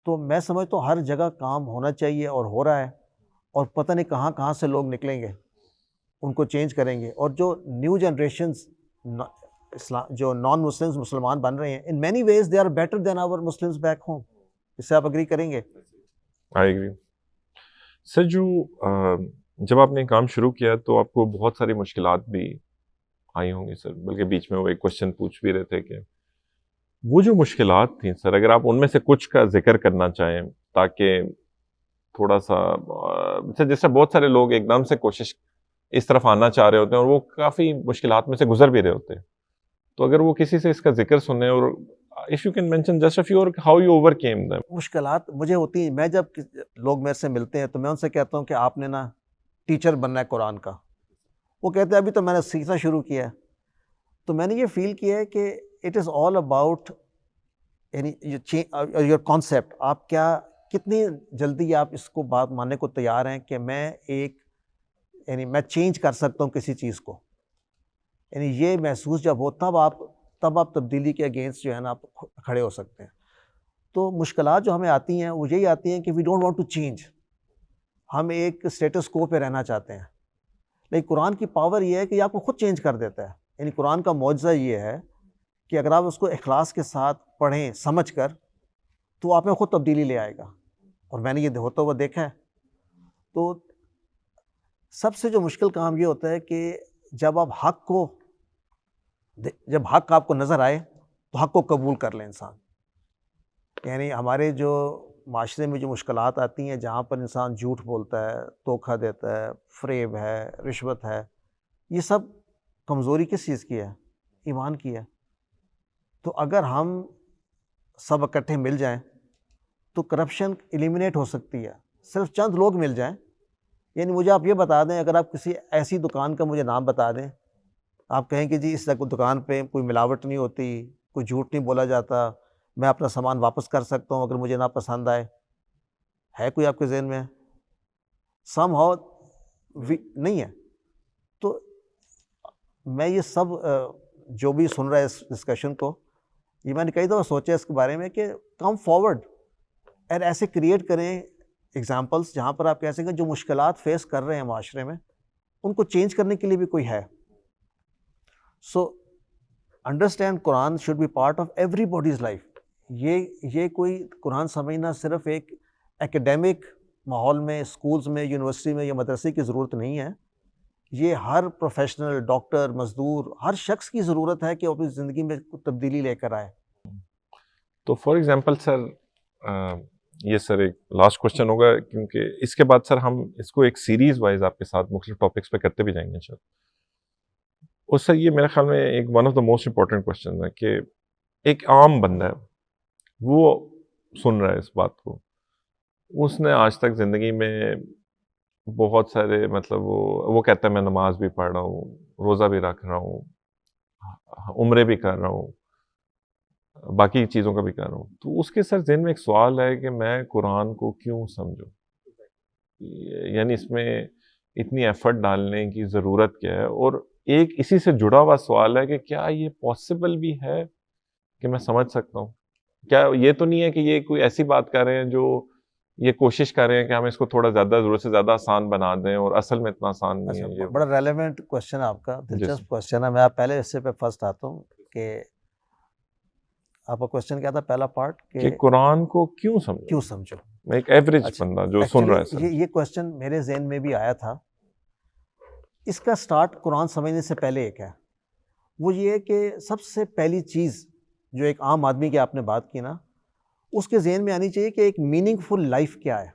تو میں سمجھتا ہوں ہر جگہ کام ہونا چاہیے اور ہو رہا ہے, اور پتہ نہیں کہاں کہاں سے لوگ نکلیں گے, ان کو چینج کریں گے. اور جو نیو جنریشنز جو نان مسلمز مسلمان بن رہے ہیں, in many ways they are better than our Muslims back home. اس سے آپ اگری کریں گے؟ I agree. سر جب آپ نے کام شروع کیا تو آپ کو بہت ساری مشکلات بھی آئی ہوں گی سر, بلکہ بیچ میں وہ ایک کوشچن پوچھ بھی رہے تھے کہ وہ جو مشکلات تھیں سر, اگر آپ ان میں سے کچھ کا ذکر کرنا چاہیں تاکہ تھوڑا سا جیسے بہت سارے لوگ ایک دم سے کوشش اس طرف آنا چاہ رہے ہوتے ہیں اور وہ کافی مشکلات میں سے گزر بھی رہے ہوتے ہیں, تو اگر وہ کسی سے اس کا ذکر سنیں اور if you can mention just a few or how you overcame them. مشکلات مجھے ہوتی ہیں, میں جب لوگ میرے سے ملتے ہیں تو میں ان سے کہتا ہوں کہ آپ نے نا ٹیچر بننا ہے قرآن کا. وہ کہتے ہیں ابھی تو میں نے سیکھنا شروع کیا ہے. تو میں نے یہ فیل کیا ہے کہ اٹ از آل اباؤٹ یعنی یور کانسیپٹ. آپ کتنی جلدی آپ اس کو بات ماننے کو تیار ہیں کہ میں میں چینج کر سکتا ہوں کسی چیز کو. یعنی یہ محسوس جب ہو تب آپ تبدیلی کے اگینسٹ جو ہے نا آپ کھڑے ہو سکتے ہیں. تو مشکلات جو ہمیں آتی ہیں وہ یہی آتی ہیں کہ we don't want to change. ہم ایک اسٹیٹس کو پہ رہنا چاہتے ہیں, لیکن قرآن کی پاور یہ ہے کہ یہ آپ کو خود چینج کر دیتا ہے. یعنی قرآن کا معجزہ یہ ہے کہ اگر آپ اس کو اخلاص کے ساتھ پڑھیں سمجھ کر تو آپ میں خود تبدیلی لے آئے گا, اور میں نے یہ ہوتا ہوا دیکھا ہے. تو سب سے جو مشکل کام یہ ہوتا ہے کہ جب حق آپ کو نظر آئے تو حق کو قبول کر لیں انسان. یعنی ہمارے جو معاشرے میں جو مشکلات آتی ہیں جہاں پر انسان جھوٹ بولتا ہے, دھوکہ دیتا ہے, فریب ہے, رشوت ہے, یہ سب کمزوری کس چیز کی ہے؟ ایمان کی ہے. تو اگر ہم سب اکٹھے مل جائیں تو کرپشن ایلیمینیٹ ہو سکتی ہے. صرف چند لوگ مل جائیں. یعنی مجھے آپ یہ بتا دیں, اگر آپ کسی ایسی دکان کا مجھے نام بتا دیں, آپ کہیں کہ جی اس دکان پہ کوئی ملاوٹ نہیں ہوتی, کوئی جھوٹ نہیں بولا جاتا, میں اپنا سامان واپس کر سکتا ہوں اگر مجھے نہ پسند آئے, ہے کوئی آپ کے ذہن میں؟ سم ہاؤ نہیں ہے. تو میں یہ سب جو بھی سن رہا ہے اس ڈسکشن کو, یہ میں نے کئی دفعہ سوچا اس کے بارے میں کہ کم فارورڈ اور ایسے کریٹ کریں ایگزامپلس جہاں پر آپ کہہ سکیں جو مشکلات فیس کر رہے ہیں معاشرے میں ان کو چینج کرنے کے لیے بھی کوئی ہے. سو انڈرسٹینڈ قرآن should be part of everybody's life. یہ کوئی قرآن سمجھنا صرف ایک ایکیڈیمک ماحول میں اسکولز میں یونیورسٹی میں یا مدرسے کی ضرورت نہیں ہے. یہ ہر پروفیشنل ڈاکٹر مزدور ہر شخص کی ضرورت ہے کہ وہ اپنی زندگی میں تبدیلی لے کر آئے. تو فار ایگزامپل سر یہ سر ایک لاسٹ کوشچن ہوگا کیونکہ اس کے بعد سر ہم اس کو ایک سیریز وائز آپ کے ساتھ مختلف ٹاپکس پہ کرتے بھی جائیں گے سر. اور سر یہ میرے خیال میں ایک one of the most important question ہے کہ ایک عام بندہ ہے وہ سن رہا ہے اس بات کو, اس نے آج تک زندگی میں بہت سارے مطلب وہ کہتا ہے میں نماز بھی پڑھ رہا ہوں, روزہ بھی رکھ رہا ہوں, عمرے بھی کر رہا ہوں, باقی چیزوں کا بھی کر رہا ہوں, تو اس کے سر ذہن میں ایک سوال ہے کہ میں قرآن کو کیوں سمجھوں, یعنی اس میں اتنی ایفرٹ ڈالنے کی ضرورت کیا ہے. اور ایک اسی سے جڑا ہوا سوال ہے کہ کیا یہ پاسبل بھی ہے کہ میں سمجھ سکتا ہوں, کیا یہ تو نہیں ہے کہ یہ کوئی ایسی بات کر رہے ہیں جو یہ کوشش کر رہے ہیں کہ ہم اس کو تھوڑا زیادہ ضرورت سے زیادہ آسان بنا دیں اور اصل میں اتنا آسان نہیں ہے. یہ بڑا ریلیونٹ کوشچن ہے آپ کا, دلچسپ کوشچن ہے. میں آپ پہلے حصے پہ فرسٹ آتا ہوں کہ آپ کا کوشچن کیا تھا پہلا پارٹ کہ قرآن کو کیوں سمجھو ایک ایوریج بندہ جو سن رہا ہے سر. یہ کوشچن میرے ذہن میں بھی آیا تھا. اس کا سٹارٹ قرآن سمجھنے سے پہلے ایک ہے, وہ یہ ہے کہ سب سے پہلی چیز جو ایک عام آدمی کی آپ نے بات کی نا, اس کے ذہن میں آنی چاہیے کہ ایک میننگ فل لائف کیا ہے.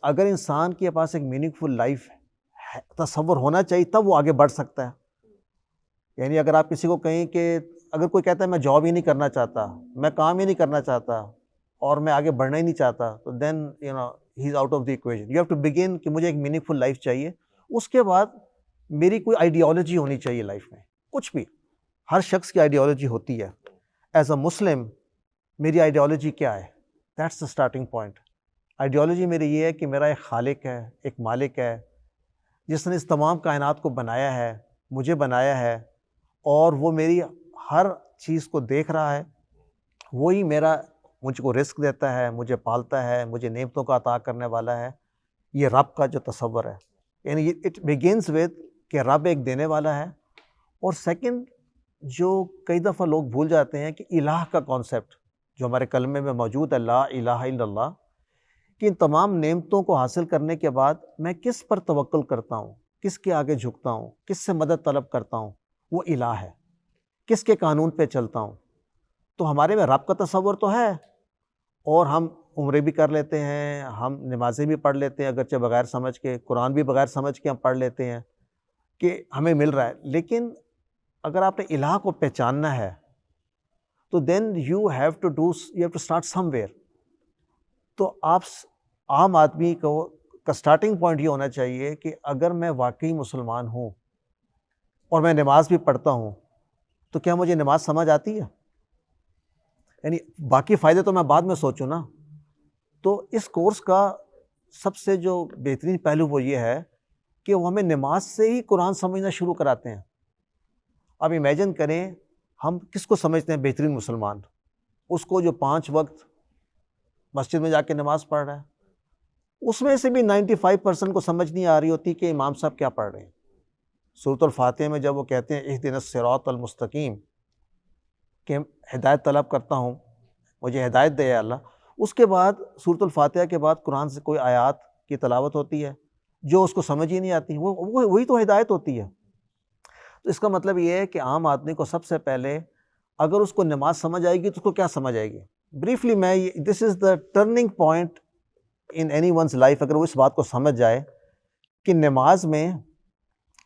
اگر انسان کے پاس ایک میننگ فل لائف تصور ہونا چاہیے تب وہ آگے بڑھ سکتا ہے. یعنی اگر آپ کسی کو کہیں کہ اگر کوئی کہتا ہے میں جاب ہی نہیں کرنا چاہتا, میں کام ہی نہیں کرنا چاہتا اور میں آگے بڑھنا ہی نہیں چاہتا, تو then he is out of the equation. You have to begin کہ مجھے ایک میننگ فل لائف چاہیے. اس کے بعد میری کوئی آئیڈیالوجی ہونی چاہیے لائف میں, کچھ بھی, ہر شخص کی آئیڈیالوجی ہوتی ہے. ایز اے مسلم میری آئیڈیالوجی کیا ہے؟ That's the starting point. Ideology میری یہ ہے کہ میرا ایک خالق ہے, ایک مالک ہے, جس نے اس تمام کائنات کو بنایا ہے, مجھے بنایا ہے, اور وہ میری ہر چیز کو دیکھ رہا ہے. وہی مجھ کو رزق دیتا ہے, مجھے پالتا ہے, مجھے نعمتوں کا عطا کرنے والا ہے. یہ رب کا جو تصور ہے, یعنی اٹ بگنس ود کہ رب ایک دینے والا ہے. اور سیکنڈ جو کئی دفعہ لوگ بھول جاتے ہیں کہ الہ کا کانسیپٹ جو ہمارے کلمے میں موجود ہے, لا الہ الا اللہ, کہ ان تمام نعمتوں کو حاصل کرنے کے بعد میں کس پر توکل کرتا ہوں, کس کے آگے جھکتا ہوں, کس سے مدد طلب کرتا ہوں, وہ الہ ہے. کس کے قانون پہ چلتا ہوں. تو ہمارے میں رب کا تصور تو ہے, اور ہم عمرے بھی کر لیتے ہیں, ہم نمازیں بھی پڑھ لیتے ہیں اگرچہ بغیر سمجھ کے, قرآن بھی بغیر سمجھ کے ہم پڑھ لیتے ہیں کہ ہمیں مل رہا ہے. لیکن اگر آپ نے الہ کو پہچاننا ہے تو then you have to start somewhere. تو آپ عام آدمی کا اسٹارٹنگ پوائنٹ یہ ہونا چاہیے کہ اگر میں واقعی مسلمان ہوں اور میں نماز بھی پڑھتا ہوں تو کیا مجھے نماز سمجھ آتی ہے؟ یعنی باقی فائدے تو میں بعد میں سوچوں نا. تو اس کورس کا سب سے جو بہترین پہلو وہ یہ ہے کہ وہ ہمیں نماز سے ہی قرآن سمجھنا شروع کراتے ہیں. اب امیجن کریں ہم کس کو سمجھتے ہیں بہترین مسلمان؟ اس کو جو 5 وقت مسجد میں جا کے نماز پڑھ رہا ہے. اس میں سے بھی 95% کو سمجھ نہیں آ رہی ہوتی کہ امام صاحب کیا پڑھ رہے ہیں. سورۃ الفاتحہ میں جب وہ کہتے ہیں اہدنا الصراط المستقیم کہ ہدایت طلب کرتا ہوں, مجھے ہدایت دے اللہ, اس کے بعد سورۃ الفاتحہ کے بعد قرآن سے کوئی آیات کی تلاوت ہوتی ہے جو اس کو سمجھ ہی نہیں آتی, وہی تو ہدایت ہوتی ہے. تو اس کا مطلب یہ ہے کہ عام آدمی کو سب سے پہلے اگر اس کو نماز سمجھ آئے گی تو اس کو کیا سمجھ آئے گی؟ بریفلی میں this is the turning point in anyone's life. اگر وہ اس بات کو سمجھ جائے کہ نماز میں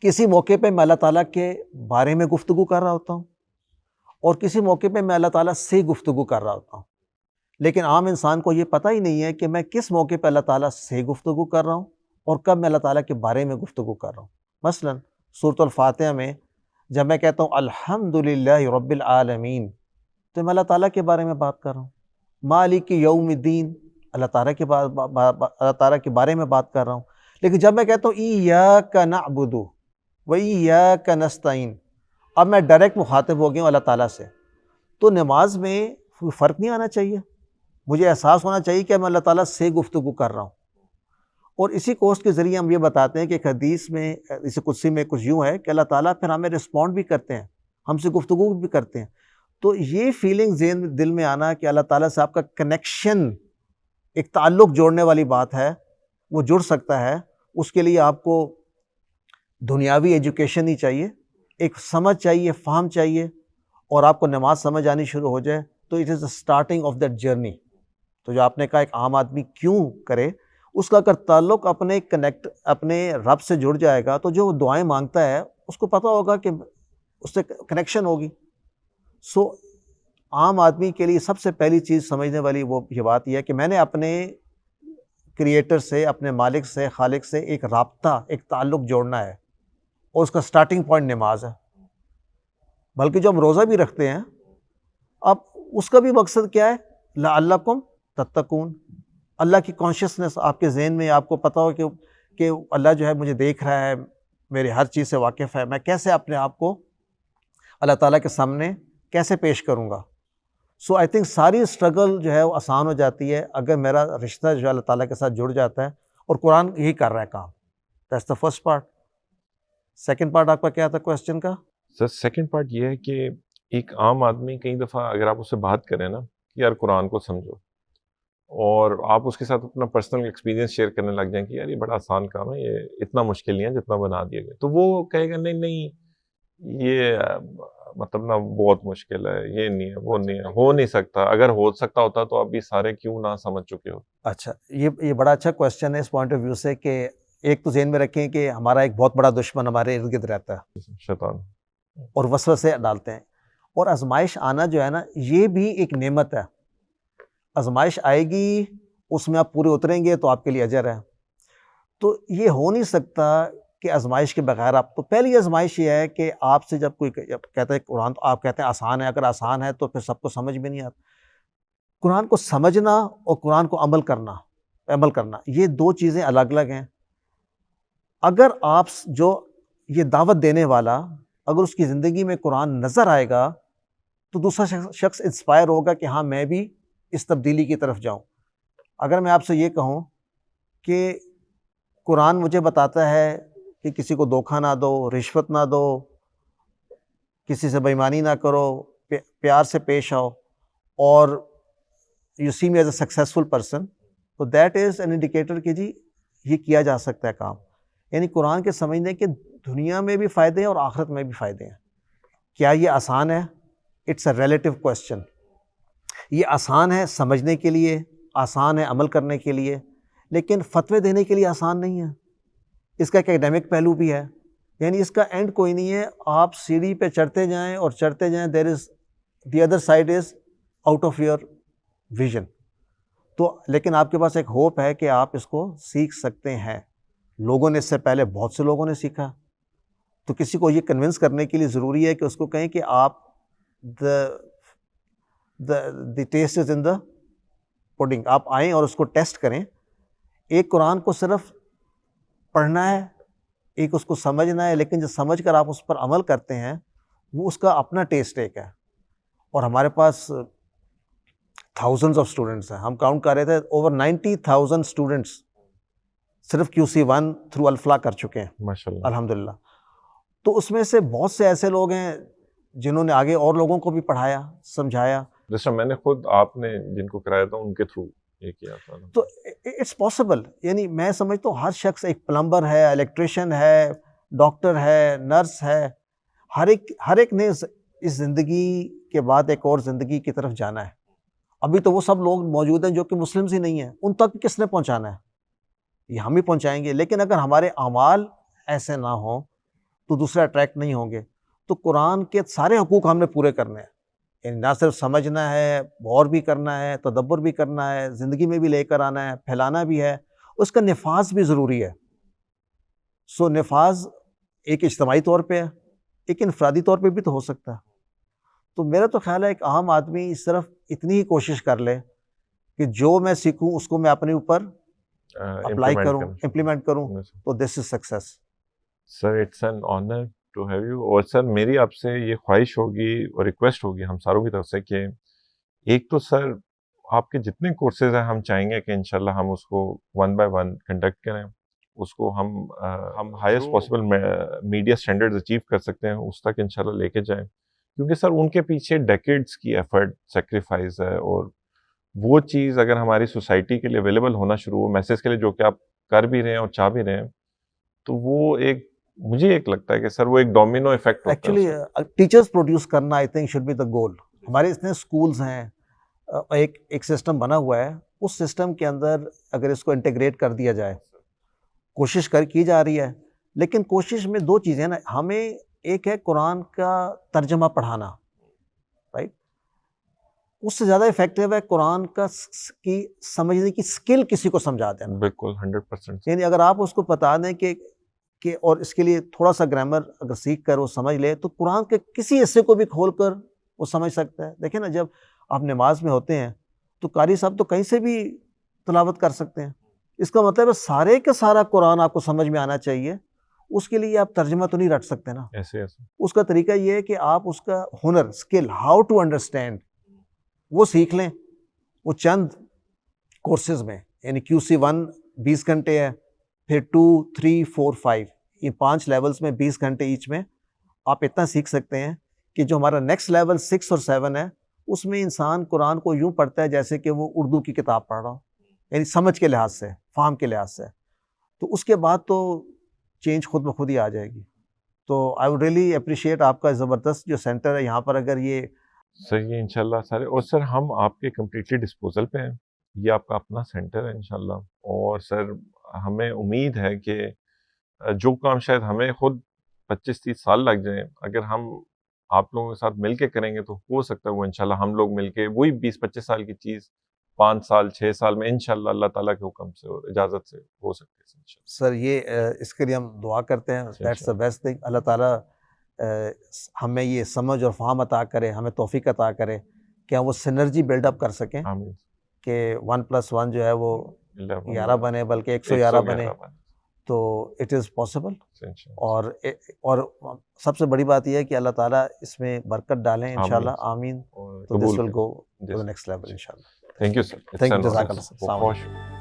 کسی موقع پہ میں اللہ تعالیٰ کے بارے میں گفتگو کر رہا ہوتا ہوں اور کسی موقع پہ میں اللہ تعالیٰ سے گفتگو کر رہا ہوتا ہوں, لیکن عام انسان کو یہ پتہ ہی نہیں ہے کہ میں کس موقع پہ اللہ تعالیٰ سے گفتگو کر رہا ہوں اور کب میں اللہ تعالیٰ کے بارے میں گفتگو کر رہا ہوں. مثلاً سورۃ الفاتحہ میں جب میں کہتا ہوں الحمدللہ رب العالمین تو میں اللہ تعالیٰ کے بارے میں بات کر رہا ہوں. مالک یوم الدین اللہ تعالیٰ کے بارے میں بات کر رہا ہوں. لیکن جب میں کہتا ہوں ایاک نعبد و ایاک نستعین, اب میں ڈائریکٹ مخاطب ہو گیا ہوں اللہ تعالیٰ سے. تو نماز میں فرق نہیں آنا چاہیے، مجھے احساس ہونا چاہیے کہ میں اللہ تعالیٰ سے گفتگو کر رہا ہوں. اور اسی کوسٹ کے ذریعے ہم یہ بتاتے ہیں کہ ایک حدیث میں اس قدسی میں کچھ یوں ہے کہ اللہ تعالیٰ پھر ہمیں رسپونڈ بھی کرتے ہیں، ہم سے گفتگو بھی کرتے ہیں. تو یہ فیلنگ ذہن دل میں آنا کہ اللہ تعالیٰ سے آپ کا کنیکشن، ایک تعلق جوڑنے والی بات ہے، وہ جڑ سکتا ہے. اس کے لیے آپ کو دنیاوی ایجوکیشن نہیں چاہیے، ایک سمجھ چاہیے، فہم چاہیے، اور آپ کو نماز سمجھ آنی شروع ہو جائے تو it is the starting of that journey. تو جو آپ نے کہا ایک عام آدمی کیوں کرے، اس کا اگر تعلق اپنے رب سے جڑ جائے گا تو جو وہ دعائیں مانگتا ہے اس کو پتہ ہوگا کہ اس سے کنیکشن ہوگی. سو عام آدمی کے لیے سب سے پہلی چیز سمجھنے والی وہ یہ بات یہ ہے کہ میں نے اپنے کریٹر سے، اپنے مالک سے، خالق سے ایک رابطہ، ایک تعلق جوڑنا ہے، اور اس کا سٹارٹنگ پوائنٹ نماز ہے. بلکہ جو ہم روزہ بھی رکھتے ہیں، اب اس کا بھی مقصد کیا ہے؟ لعلکم تتقون. اللہ کی کانشیسنس آپ کے ذہن میں، آپ کو پتہ ہو کہ اللہ جو ہے مجھے دیکھ رہا ہے، میرے ہر چیز سے واقف ہے، میں کیسے اپنے آپ کو اللہ تعالیٰ کے سامنے کیسے پیش کروں گا. سو آئی تھنک ساری اسٹرگل جو ہے وہ آسان ہو جاتی ہے اگر میرا رشتہ جو ہے اللہ تعالیٰ کے ساتھ جڑ جاتا ہے، اور قرآن یہی کر رہا ہے کام. That's the first part. Second part آپ کا کیا تھا کویسچن کا؟ سر سیکنڈ پارٹ یہ ہے کہ ایک عام آدمی کئی دفعہ اگر آپ اس سے بات کریں نا کہ یار قرآن کو سمجھو، اور آپ اس کے ساتھ اپنا پرسنل ایکسپیرینس شیئر کرنے لگ جائیں کہ یار یہ بڑا آسان کام ہے، یہ اتنا مشکل نہیں ہے جتنا بنا دیا گیا، تو وہ کہے گا نہیں یہ مطلب نا بہت مشکل ہے، یہ نہیں ہے، وہ نہیں ہے، ہو نہیں سکتا. اگر ہو سکتا ہوتا تو ابھی سارے کیوں نہ سمجھ چکے ہو. اچھا، یہ بڑا اچھا کویسچن ہے اس پوائنٹ آف ویو سے کہ ایک تو ذہن میں رکھیں کہ ہمارا ایک بہت بڑا دشمن ہمارے ارد گرد رہتا ہے شیطان. اور وسوسے ڈالتے ہیں، اور آزمائش آنا جو ہے نا یہ بھی ایک نعمت ہے. آزمائش آئے گی، اس میں آپ پورے اتریں گے تو آپ کے لیے اجر ہے. تو یہ ہو نہیں سکتا کہ آزمائش کے بغیر آپ، تو پہلی آزمائش یہ ہے کہ آپ سے جب کوئی کہتا ہے قرآن، تو آپ کہتے ہیں آسان ہے. اگر آسان ہے تو پھر سب کو سمجھ میں نہیں آتا. قرآن کو سمجھنا اور قرآن کو عمل کرنا یہ دو چیزیں الگ الگ ہیں. اگر آپ جو یہ دعوت دینے والا، اگر اس کی زندگی میں قرآن نظر آئے گا تو دوسرا شخص انسپائر ہوگا کہ ہاں میں بھی اس تبدیلی کی طرف جاؤں. اگر میں آپ سے یہ کہوں کہ قرآن مجھے بتاتا ہے کہ کسی کو دھوکہ نہ دو، رشوت نہ دو، کسی سے بے ایمانی نہ کرو، پیار سے پیش آؤ، اور you see me as a successful person, تو دیٹ از این انڈیکیٹر کہ جی یہ کیا جا سکتا ہے کام. یعنی قرآن کے سمجھنے کے دنیا میں بھی فائدے ہیں اور آخرت میں بھی فائدے ہیں. کیا یہ آسان ہے؟ It's a relative question. یہ آسان ہے سمجھنے کے لیے، آسان ہے عمل کرنے کے لیے، لیکن فتوے دینے کے لیے آسان نہیں ہے. اس کا ایک اکیڈیمک پہلو بھی ہے، یعنی اس کا اینڈ کوئی نہیں ہے. آپ سیڑھی پہ چڑھتے جائیں اور چڑھتے جائیں، there is the other side is out of your vision. تو لیکن آپ کے پاس ایک ہوپ ہے کہ آپ اس کو سیکھ سکتے ہیں. لوگوں نے اس سے پہلے بہت سے لوگوں نے سیکھا. تو کسی کو یہ کنونس کرنے کے لیے ضروری ہے کہ اس کو کہیں کہ آپ دی test is in the putting, آپ آئیں اور اس کو ٹیسٹ کریں. ایک قرآن کو صرف پڑھنا ہے، ایک اس کو سمجھنا ہے، لیکن جب سمجھ کر آپ اس پر عمل کرتے ہیں وہ اس کا اپنا ٹیسٹ ایک ہے. اور ہمارے پاس تھاؤزنڈز آف اسٹوڈنٹس ہیں. ہم کاؤنٹ کر رہے تھے اوور 90,000 اسٹوڈنٹس صرف QC1 تھرو الفلاح کر چکے ہیں ماشاءاللہ الحمدللہ. تو اس میں سے بہت سے ایسے لوگ ہیں جنہوں نے آگے اور لوگوں کو بھی پڑھایا، سمجھایا. جس طرح میں نے خود آپ نے جن کو کرایا تھا ان کے تھرو یہ کیا تھا. تو اٹس پاسبل. یعنی میں سمجھتا ہوں ہر شخص، ایک پلمبر ہے، الیکٹریشین ہے، ڈاکٹر ہے، نرس ہے، ہر ایک نے اس زندگی کے بعد ایک اور زندگی کی طرف جانا ہے. ابھی تو وہ سب لوگ موجود ہیں جو کہ مسلمز ہی نہیں ہیں، ان تک کس نے پہنچانا ہے؟ یہ ہم ہی پہنچائیں گے. لیکن اگر ہمارے اعمال ایسے نہ ہوں تو دوسرے اٹریکٹ نہیں ہوں گے. تو قرآن کے سارے حقوق ہم نے پورے کرنے ہیں. یعنی نہ صرف سمجھنا ہے، غور بھی کرنا ہے، تدبر بھی کرنا ہے، زندگی میں بھی لے کر آنا ہے، پھیلانا بھی ہے. اس کا نفاذ بھی ضروری ہے. سو نفاذ ایک اجتماعی طور پہ ہے، ایک انفرادی طور پہ بھی تو ہو سکتا ہے. تو میرا تو خیال ہے ایک عام آدمی صرف اتنی ہی کوشش کر لے کہ جو میں سیکھوں اس کو میں اپنے اوپر اپلائی کروں، امپلیمنٹ کروں، تو this is success. Sir it's an honour to have you. اور سر میری آپ سے یہ خواہش ہوگی اور ریکویسٹ ہوگی ہم ساروں کی طرف سے کہ ایک تو سر آپ کے جتنے کورسز ہیں ہم چاہیں گے کہ انشاءاللہ ہم اس کو 1 by 1 کنڈکٹ کریں, اس کو ہم highest possible media standards achieve کر سکتے ہیں اس تک انشاءاللہ لے کے جائیں, کیونکہ سر ان کے پیچھے ڈیکیڈز کی ایفرٹ سیکریفائز ہے, اور وہ چیز اگر ہماری سوسائٹی کے لیے اویلیبل ہونا شروع ہو میسج کے لیے, جو کہ آپ کر بھی رہے ہیں اور چاہ بھی رہے ہیں, تو وہ ایک مجھے ایک لگتا ہے کہ سر وہ ایک ڈومینو ایفیکٹ ہوتا ہے. ایکچولی ٹیچرز پروڈیوس کرنا I think should be the goal. ہمارے اتنے اسکولز ہیں, ایک سسٹم بنا ہوا ہے, اس سسٹم کے اندر اگر اس کو انٹیگریٹ کر دیا جائے, کوشش کی جا رہی ہے, لیکن کوشش میں دو چیزیں نا, ہمیں ایک ہے قرآن کا ترجمہ پڑھانا, رائٹ, اس سے زیادہ افیکٹو ہے قرآن کا کی سمجھنے کی اسکل کسی کو سمجھا دینا. بالکل 100%. یعنی اگر آپ اس کو بتا دیں کہ اور اس کے لیے تھوڑا سا گرامر اگر سیکھ کر وہ سمجھ لے, تو قرآن کے کسی حصے کو بھی کھول کر وہ سمجھ سکتا ہے. دیکھیں نا, جب آپ نماز میں ہوتے ہیں تو قاری صاحب تو کہیں سے بھی تلاوت کر سکتے ہیں, اس کا مطلب ہے سارے کا سارا قرآن آپ کو سمجھ میں آنا چاہیے. اس کے لیے آپ ترجمہ تو نہیں رٹ سکتے نا. ایسے اس کا طریقہ یہ ہے کہ آپ اس کا ہنر, اسکل, ہاؤ ٹو انڈرسٹینڈ, وہ سیکھ لیں. وہ چند کورسز میں, یعنی QC1 20 گھنٹے ہے, پھر 2, 3, 4, 5, یہ 5 لیولز میں 20 گھنٹے ایچ میں آپ اتنا سیکھ سکتے ہیں کہ جو ہمارا نیکسٹ لیول 6 اور 7 ہے, اس میں انسان قرآن کو یوں پڑھتا ہے جیسے کہ وہ اردو کی کتاب پڑھ رہا ہو, یعنی سمجھ کے لحاظ سے, فہم کے لحاظ سے. تو اس کے بعد تو چینج خود بخود ہی آ جائے گی. تو آئی ووڈ ریئلی اپریشیٹ آپ کا زبردست جو سینٹر ہے یہاں پر, اگر یہ سر یہ انشاءاللہ سارے, اور سر ہم آپ کے کمپلیٹلی ڈسپوزل پہ ہیں, یہ آپ کا اپنا سینٹر ہے انشاءاللہ. اور سر ہمیں امید ہے کہ جو کام شاید ہمیں خود 25-30 سال لگ جائیں, اگر ہم آپ لوگوں کے ساتھ مل کے کریں گے تو ہو سکتا ہے وہ انشاءاللہ ہم لوگ مل کے وہی 20-25 سال کی چیز 5 سال 6 سال میں انشاءاللہ اللہ تعالیٰ کے حکم سے اور اجازت سے ہو سکتے ہیں. سر یہ اس کے لیے ہم دعا کرتے ہیں, دیٹس دا بیسٹ تھنگ. اللہ تعالیٰ ہمیں یہ سمجھ اور فہم عطا کرے, ہمیں توفیق عطا کرے کہ ہم وہ سنرجی بلڈ اپ کر سکیں, کہ 1+1 جو ہے وہ 11 بنے, بلکہ 111 بنے. تو اٹ از پاسبل. اور سب سے بڑی بات یہ ہے کہ اللہ تعالیٰ اس میں برکت ڈالیں انشاءاللہ. آمین. تو this will go to the next level انشاءاللہ. Thank you sir. Thank you. جزاک اللہ.